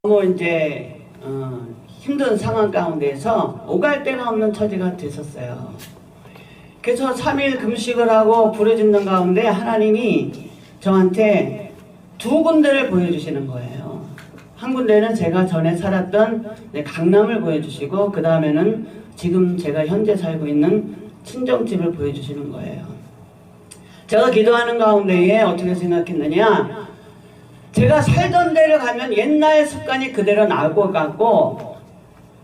너무 이제 힘든 상황 가운데서 오갈 데가 없는 처지가 됐었어요. 그래서 3일 금식을 하고 부르짖는 가운데 하나님이 저한테 두 군데를 보여주시는 거예요. 한 군데는 제가 전에 살았던 강남을 보여주시고, 그 다음에는 지금 제가 현재 살고 있는 친정집을 보여주시는 거예요. 제가 기도하는 가운데에 어떻게 생각했느냐, 제가 살던 데를 가면 옛날 습관이 그대로 나올 것 같고,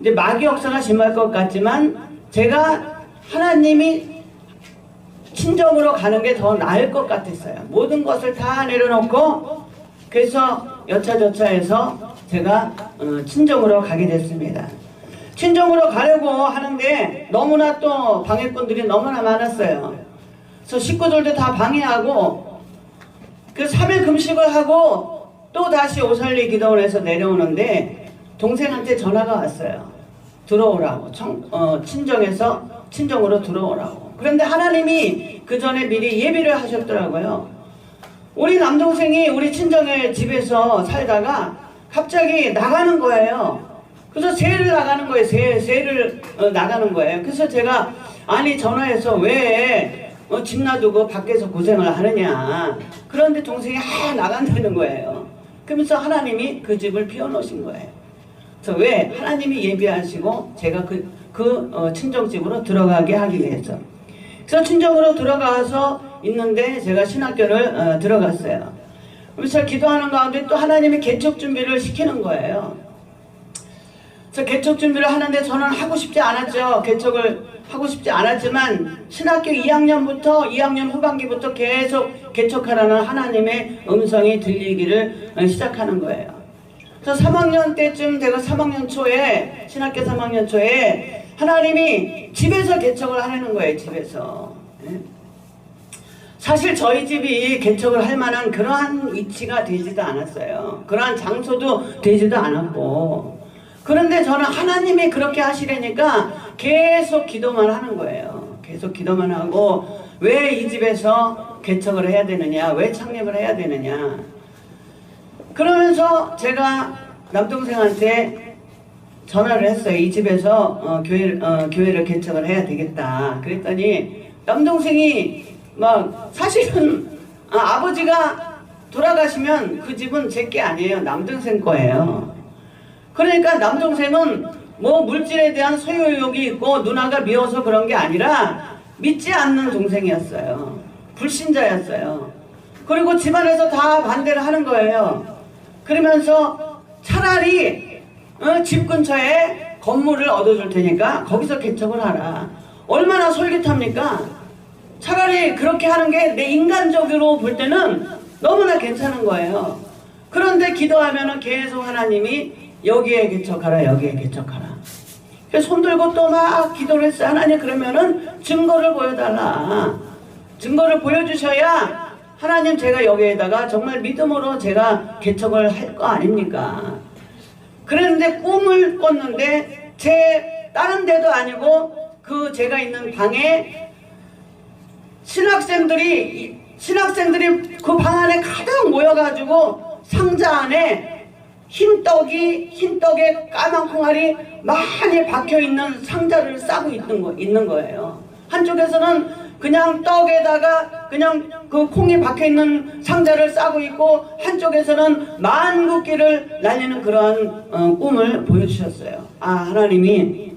이제 마귀 역사가 심할 것 같지만 제가 하나님이 친정으로 가는 게 더 나을 것 같았어요. 모든 것을 다 내려놓고, 그래서 여차저차해서 제가 친정으로 가게 됐습니다. 친정으로 가려고 하는데 너무나 또 방해꾼들이 너무나 많았어요. 그래서 식구들도 다 방해하고, 그 3일 금식을 하고 또 다시 오살리 기도원에서 내려오는데 동생한테 전화가 왔어요. 들어오라고, 친정으로 들어오라고. 그런데 하나님이 그 전에 미리 예비를 하셨더라고요. 우리 남동생이 우리 친정의 집에서 살다가 갑자기 나가는 거예요. 그래서 새를 나가는 거예요. 새를 나가는 거예요. 그래서 제가 아니 전화해서 왜 집 놔두고 밖에서 고생을 하느냐. 그런데 동생이 나간다는 거예요. 그러면서 하나님이 그 집을 비워놓으신 거예요. 그래서 왜? 하나님이 예비하시고 제가 그 친정집으로 들어가게 하기 위해서. 그래서 친정으로 들어가서 있는데 제가 신학교를 들어갔어요. 그래서 기도하는 가운데 또 하나님이 개척 준비를 시키는 거예요. 그래서 개척 준비를 하는데 저는 하고 싶지 않았죠. 개척을 하고 싶지 않았지만 신학교 2학년 후반기부터 계속 개척하라는 하나님의 음성이 들리기를 시작하는 거예요. 그래서 3학년 때쯤 되고 3학년 초에, 신학교 3학년 초에 하나님이 집에서 개척을 하려는 거예요. 집에서. 사실 저희 집이 개척을 할 만한 그러한 위치가 되지도 않았어요. 그러한 장소도 되지도 않았고, 그런데 저는 하나님이 그렇게 하시려니까 계속 기도만 하는 거예요. 계속 기도만 하고, 왜 이 집에서 개척을 해야 되느냐, 왜 창립을 해야 되느냐. 그러면서 제가 남동생한테 전화를 했어요. 이 집에서 교회를 개척을 해야 되겠다. 그랬더니 남동생이 막 사실은 아버지가 돌아가시면 그 집은 제 게 아니에요. 남동생 거예요. 그러니까 남동생은 뭐 물질에 대한 소유욕이 있고 누나가 미워서 그런 게 아니라 믿지 않는 동생이었어요. 불신자였어요. 그리고 집안에서 다 반대를 하는 거예요. 그러면서 차라리 집 근처에 건물을 얻어줄 테니까 거기서 개척을 하라. 얼마나 솔깃합니까? 차라리 그렇게 하는 게 내 인간적으로 볼 때는 너무나 괜찮은 거예요. 그런데 기도하면은 계속 하나님이 여기에 개척하라, 여기에 개척하라. 그래서 손들고 또 막 기도를 했어요. 하나님, 그러면은 증거를 보여달라. 증거를 보여주셔야 하나님, 제가 여기에다가 정말 믿음으로 제가 개척을 할 거 아닙니까? 그랬는데 꿈을 꿨는데 제 다른 데도 아니고 그 제가 있는 방에 신학생들이 그 방 안에 가득 모여가지고 상자 안에 흰떡에 까만 콩알이 많이 박혀있는 상자를 싸고 있는 거예요. 한쪽에서는 그냥 떡에다가 그냥 그 콩이 박혀있는 상자를 싸고 있고, 한쪽에서는 만국기를 날리는 그러한 꿈을 보여주셨어요. 하나님이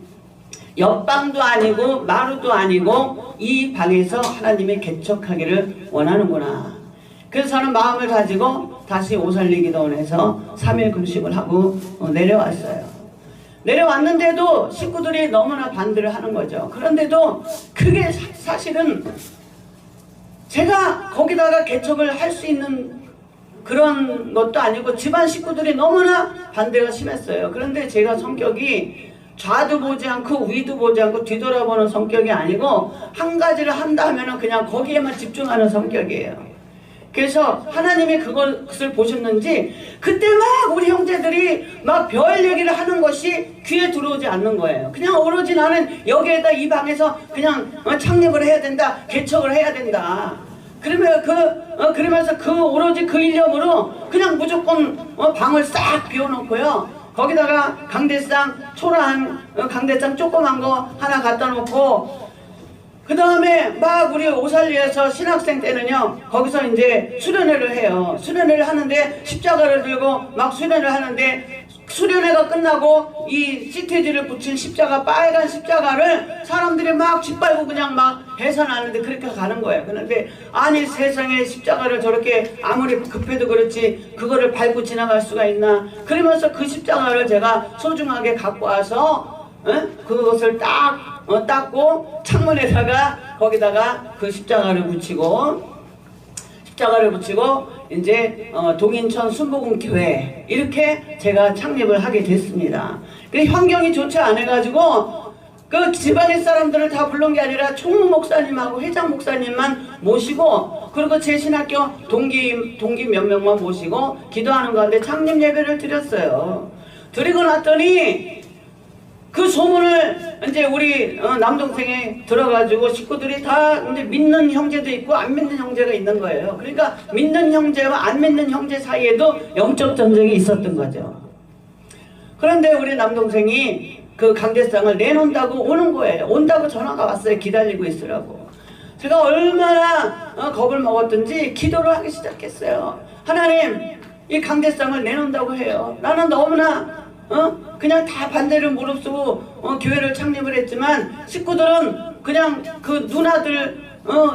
옆방도 아니고 마루도 아니고 이 방에서 하나님이 개척하기를 원하는구나. 그래서 저는 마음을 가지고 다시 오살리 기도원에서 3일 금식을 하고 내려왔어요. 내려왔는데도 식구들이 너무나 반대를 하는 거죠. 그런데도 그게 사실은 제가 거기다가 개척을 할 수 있는 그런 것도 아니고 집안 식구들이 너무나 반대가 심했어요. 그런데 제가 성격이 좌도 보지 않고 위도 보지 않고 뒤돌아보는 성격이 아니고, 한 가지를 한다 하면 그냥 거기에만 집중하는 성격이에요. 그래서 하나님이 그것을 보셨는지 그때 막 우리 형제들이 막 별 얘기를 하는 것이 귀에 들어오지 않는 거예요. 그냥 오로지 나는 여기에다 이 방에서 그냥 창립을 해야 된다, 개척을 해야 된다. 그러면서 오로지 그 일념으로 그냥 무조건 방을 싹 비워놓고요. 거기다가 강대상 초라한 강대상 조그만 거 하나 갖다 놓고, 그 다음에 막 우리 오살리에서 신학생 때는요, 거기서 이제 수련회를 해요. 수련회를 하는데 십자가를 들고 막 수련회를 하는데, 수련회가 끝나고 이 시트지를 붙인 십자가, 빨간 십자가를 사람들이 막 짓밟고 그냥 막 해산하는데 그렇게 가는 거예요. 그런데 아니, 세상에 십자가를 저렇게 아무리 급해도 그렇지 그거를 밟고 지나갈 수가 있나. 그러면서 그 십자가를 제가 소중하게 갖고 와서 그것을 딱 닦고 창문에다가 거기다가 그 십자가를 붙이고 이제 동인천 순복음교회 이렇게 제가 창립을 하게 됐습니다. 그 환경이 좋지 않아가지고 그 집안의 사람들을 다 부른 게 아니라 총무 목사님하고 회장 목사님만 모시고, 그리고 제 신학교 동기 몇 명만 모시고 기도하는 가운데 창립 예배를 드렸어요. 드리고 났더니 그 소문을 이제 우리 남동생이 들어가지고 식구들이 다 이제 믿는 형제도 있고 안 믿는 형제가 있는 거예요. 그러니까 믿는 형제와 안 믿는 형제 사이에도 영적 전쟁이 있었던 거죠. 그런데 우리 남동생이 그 강대상을 내놓는다고 오는 거예요. 온다고 전화가 왔어요. 기다리고 있으라고. 제가 얼마나 겁을 먹었던지 기도를 하기 시작했어요. 하나님, 이 강대상을 내놓는다고 해요. 나는 너무나 그냥 다 반대를 무릅쓰고 교회를 창립을 했지만, 식구들은 그냥 그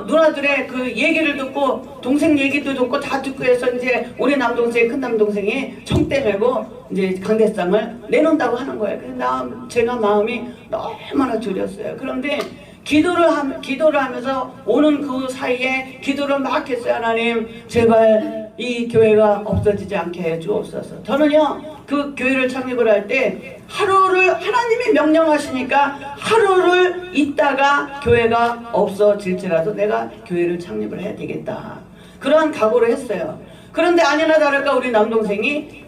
누나들의 그 얘기를 듣고 동생 얘기도 듣고 다 듣고 해서 이제 우리 남동생, 큰 남동생이 총대 메고 이제 강대상을 내놓는다고 하는 거예요. 그래서 제가 마음이 너무나 졸였어요. 그런데 기도를 하면서 오는 그 사이에 기도를 막 했어요. 하나님, 제발 이 교회가 없어지지 않게 해 주옵소서. 저는요, 그 교회를 창립을 할 때 하루를 하나님이 명령하시니까 하루를 있다가 교회가 없어질지라도 내가 교회를 창립을 해야 되겠다, 그러한 각오를 했어요. 그런데 아니나 다를까 우리 남동생이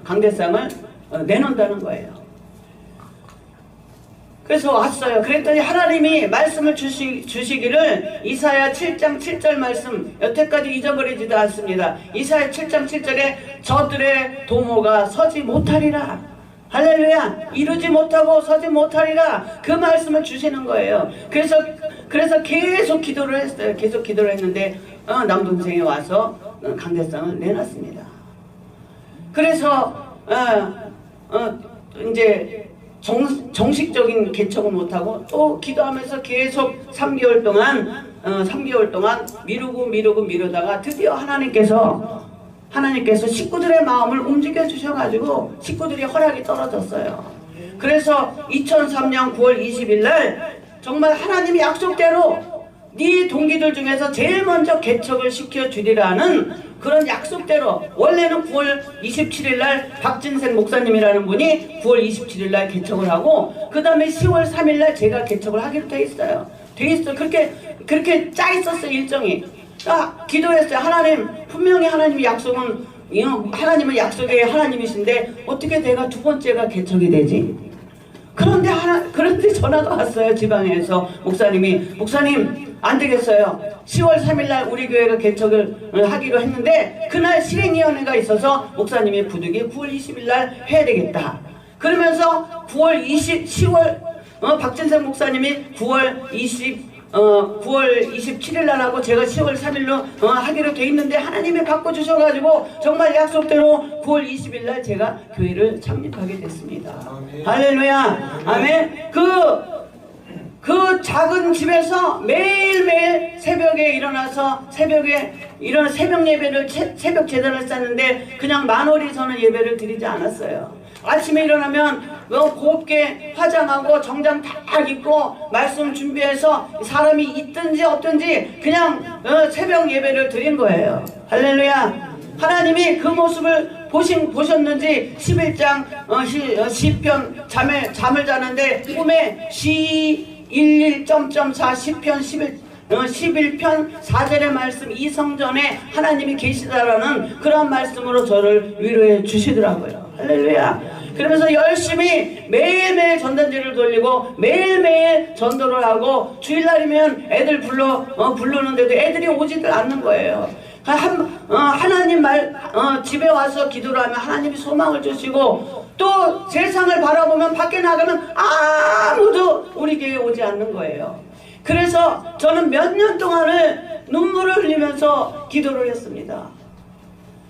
강대상을 내놓는다는 거예요. 그래서 왔어요. 그랬더니 하나님이 말씀을 주시기를, 이사야 7장 7절 말씀, 여태까지 잊어버리지도 않습니다. 이사야 7장 7절에 저들의 도모가 서지 못하리라. 할렐루야. 이루지 못하고 서지 못하리라. 그 말씀을 주시는 거예요. 그래서 계속 기도를 했어요. 계속 기도를 했는데 남동생이 와서 강대상을 내놨습니다. 그래서 이제 정식적인 개척은 못하고 또 기도하면서 계속 3개월 동안 미루다가 드디어 하나님께서 식구들의 마음을 움직여 주셔가지고 식구들이 허락이 떨어졌어요. 그래서 2003년 9월 20일 날 정말 하나님이 약속대로 네 동기들 중에서 제일 먼저 개척을 시켜주리라는 그런 약속대로, 원래는 9월 27일 날 박진생 목사님이라는 분이 9월 27일 날 개척을 하고, 그 다음에 10월 3일 날 제가 개척을 하기로 돼 있어요. 그렇게 짜 있었어요, 일정이. 기도했어요. 하나님, 분명히 하나님의 약속은, 하나님은 약속의 하나님이신데 어떻게 내가 두 번째가 개척이 되지? 그런데 전화가 왔어요. 지방에서 목사님 안 되겠어요. 10월 3일 날 우리 교회가 개척을 하기로 했는데 그날 실행위원회가 있어서 목사님이 부득이 9월 20일 날 해야 되겠다. 그러면서 10월 박진생 목사님이 9월 27일 날 하고 제가 10월 3일로 하기로 돼 있는데 하나님이 바꿔주셔가지고 정말 약속대로 9월 20일 날 제가 교회를 창립하게 됐습니다. 아멘. 할렐루야. 아멘. 그 작은 집에서 매일매일 새벽에 일어나서 새벽 예배를, 새벽 제단을 쌌는데 그냥 만월이서는 예배를 드리지 않았어요. 아침에 일어나면 곱게 화장하고 정장 다 입고 말씀 준비해서 사람이 있든지 없든지 그냥 새벽 예배를 드린 거예요. 할렐루야. 하나님이 그 모습을 보셨는지 11장 시편 잠을 자는데 꿈에 시11.4 시편 11편 4절의 말씀, 이 성전에 하나님이 계시다라는 그런 말씀으로 저를 위로해 주시더라고요. 할렐루야. 그러면서 열심히 매일매일 전단지를 돌리고 매일매일 전도를 하고 주일날이면 애들 부르는데도 애들이 오지들 않는 거예요. 하나님 집에 와서 기도를 하면 하나님이 소망을 주시고 또 세상을 바라보면 밖에 나가면 아무도 우리 교회에 오지 않는 거예요. 그래서 저는 몇 년 동안을 눈물을 흘리면서 기도를 했습니다.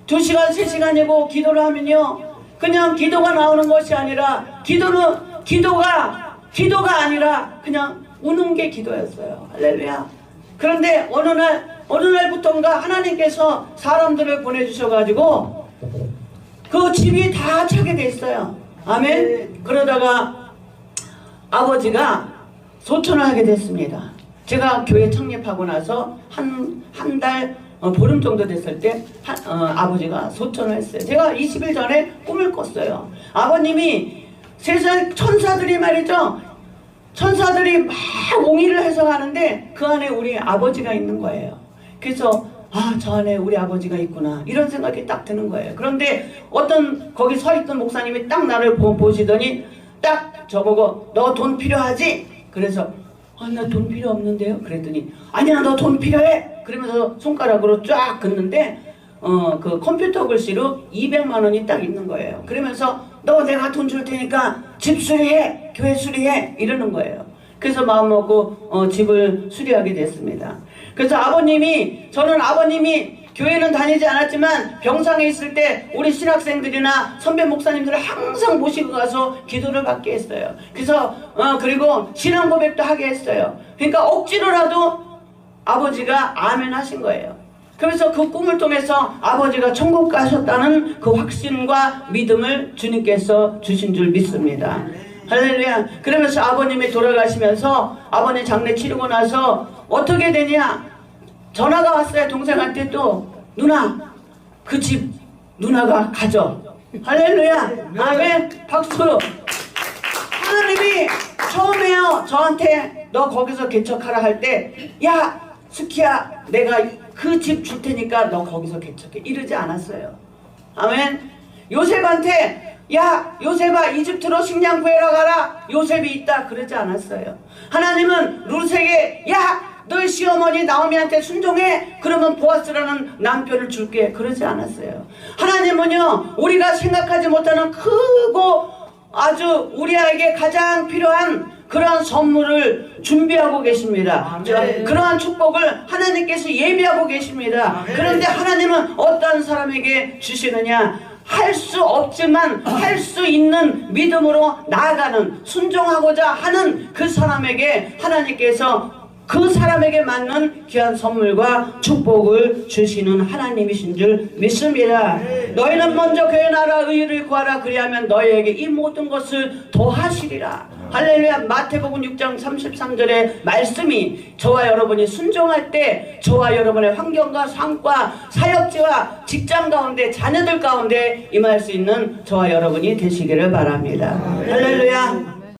2시간, 3시간이고 기도를 하면요, 그냥 기도가 나오는 것이 아니라 기도가 아니라 그냥 우는 게 기도였어요. 할렐루야. 그런데 어느 날부터인가 하나님께서 사람들을 보내주셔가지고 그 집이 다 차게 됐어요. 아멘. 그러다가 아버지가 소천을 하게 됐습니다. 제가 교회 창립하고 나서 한 달 보름 정도 됐을 때 아버지가 소천을 했어요. 제가 20일 전에 꿈을 꿨어요. 아버님이 세상 천사들이 말이죠, 천사들이 막 옹의를 해서 가는데 그 안에 우리 아버지가 있는 거예요. 그래서 저 안에 우리 아버지가 있구나 이런 생각이 딱 드는 거예요. 그런데 거기 서 있던 목사님이 딱 나를 보시더니 딱 저보고 너 돈 필요하지? 그래서 나 돈 필요 없는데요? 그랬더니 아니야 너 돈 필요해! 그러면서 손가락으로 쫙 긋는데 그 컴퓨터 글씨로 200만 원이 딱 있는 거예요. 그러면서 너 내가 돈 줄 테니까 집 수리해! 교회 수리해! 이러는 거예요. 그래서 마음 먹고 집을 수리하게 됐습니다. 그래서 저는 아버님이 교회는 다니지 않았지만 병상에 있을 때 우리 신학생들이나 선배 목사님들을 항상 모시고 가서 기도를 받게 했어요. 그래서 그리고 신앙 고백도 하게 했어요. 그러니까 억지로라도 아버지가 아멘 하신 거예요. 그래서 그 꿈을 통해서 아버지가 천국 가셨다는 그 확신과 믿음을 주님께서 주신 줄 믿습니다. 할렐루야. 그러면서 아버님이 돌아가시면서 아버님 장례 치르고 나서 어떻게 되냐, 전화가 왔어요. 동생한테 또 누나 그 집 누나가 가져. 할렐루야. 아멘. 박수. 하나님이 처음에요 저한테 너 거기서 개척하라 할 때 야 스키야 내가 그 집 줄 테니까 너 거기서 개척해 이러지 않았어요. 아멘. 요셉한테 야 요셉아 이집트로 식량 구해러 가라 요셉이 있다 그러지 않았어요. 하나님은 룻에게 야 너희 시어머니 나오미한테 순종해 그러면 보아스라는 남편을 줄게 그러지 않았어요. 하나님은요 우리가 생각하지 못하는 크고 아주 우리에게 가장 필요한 그러한 선물을 준비하고 계십니다. 그러한 축복을 하나님께서 예비하고 계십니다. 그런데 하나님은 어떤 사람에게 주시느냐, 할 수 없지만 할 수 있는 믿음으로 나아가는 순종하고자 하는 그 사람에게 하나님께서 그 사람에게 맞는 귀한 선물과 축복을 주시는 하나님이신 줄 믿습니다. 너희는 먼저 그의 나라 의를 구하라 그리하면 너희에게 이 모든 것을 더하시리라. 할렐루야. 마태복음 6장 33절의 말씀이 저와 여러분이 순종할 때 저와 여러분의 환경과 삶과 사역지와 직장 가운데 자녀들 가운데 임할 수 있는 저와 여러분이 되시기를 바랍니다. 할렐루야.